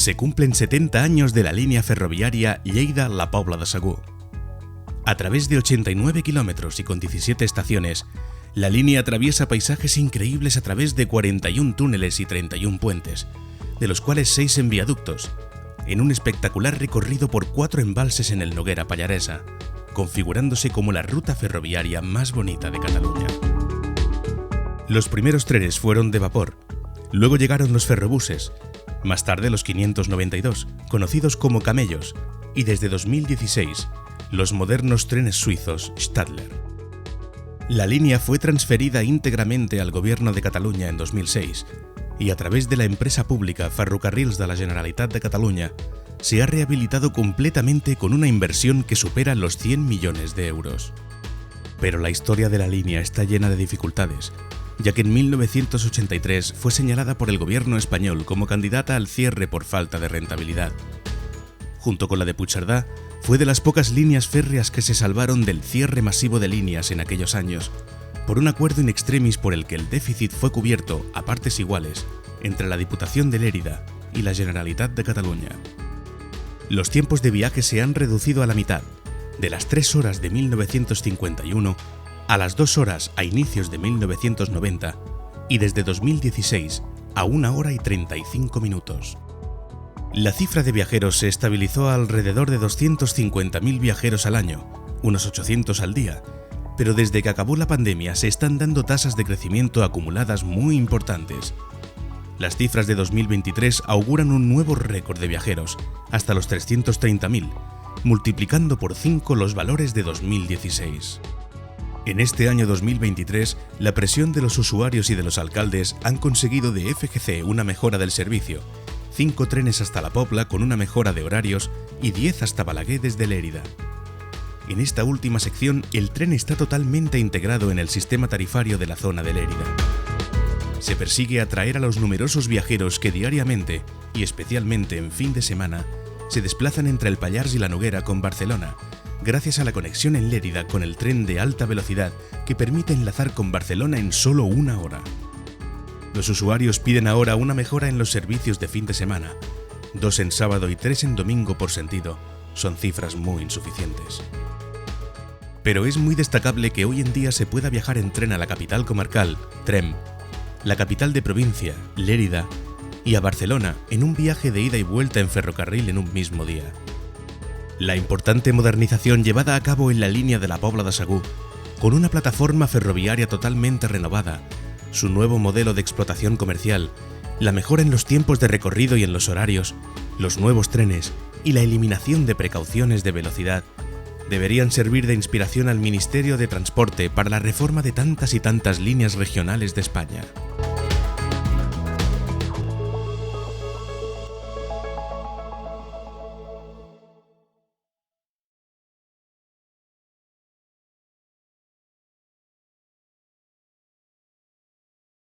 se cumplen 70 años de la línea ferroviaria Lleida-La Pobla de Segur. A través de 89 kilómetros y con 17 estaciones, la línea atraviesa paisajes increíbles a través de 41 túneles y 31 puentes, de los cuales 6 en viaductos, en un espectacular recorrido por 4 embalses en el Noguera Pallaresa, configurándose como la ruta ferroviaria más bonita de Cataluña. Los primeros trenes fueron de vapor, luego llegaron los ferrobuses, más tarde los 592, conocidos como camellos, y desde 2016, los modernos trenes suizos Stadler. La línea fue transferida íntegramente al Gobierno de Cataluña en 2006 y a través de la empresa pública Ferrocarrils de la Generalitat de Cataluña se ha rehabilitado completamente con una inversión que supera los 100 millones de euros. Pero la historia de la línea está llena de dificultades, ya que en 1983 fue señalada por el gobierno español como candidata al cierre por falta de rentabilidad. Junto con la de Puigcerdá, fue de las pocas líneas férreas que se salvaron del cierre masivo de líneas en aquellos años, por un acuerdo in extremis por el que el déficit fue cubierto a partes iguales entre la Diputación de Lérida y la Generalitat de Cataluña. Los tiempos de viaje se han reducido a la mitad, de las 3 horas de 1951 a las 2 horas a inicios de 1990 y desde 2016 a 1 hora y 35 minutos. La cifra de viajeros se estabilizó a alrededor de 250.000 viajeros al año, unos 800 al día, pero desde que acabó la pandemia se están dando tasas de crecimiento acumuladas muy importantes. Las cifras de 2023 auguran un nuevo récord de viajeros, hasta los 330.000, multiplicando por 5 los valores de 2016. En este año 2023, la presión de los usuarios y de los alcaldes han conseguido de FGC una mejora del servicio, 5 trenes hasta La Pobla con una mejora de horarios y 10 hasta Balaguer desde Lérida. En esta última sección, el tren está totalmente integrado en el sistema tarifario de la zona de Lérida. Se persigue atraer a los numerosos viajeros que diariamente, y especialmente en fin de semana, se desplazan entre el Pallars y la Noguera con Barcelona, gracias a la conexión en Lérida con el tren de alta velocidad que permite enlazar con Barcelona en solo 1 hora. Los usuarios piden ahora una mejora en los servicios de fin de semana, 2 en sábado y 3 en domingo por sentido, son cifras muy insuficientes. Pero es muy destacable que hoy en día se pueda viajar en tren a la capital comarcal, Tremp, la capital de provincia, Lérida, y a Barcelona en un viaje de ida y vuelta en ferrocarril en un mismo día. La importante modernización llevada a cabo en la línea de La Pobla de Segur, con una plataforma ferroviaria totalmente renovada, su nuevo modelo de explotación comercial, la mejora en los tiempos de recorrido y en los horarios, los nuevos trenes y la eliminación de precauciones de velocidad, deberían servir de inspiración al Ministerio de Transporte para la reforma de tantas y tantas líneas regionales de España.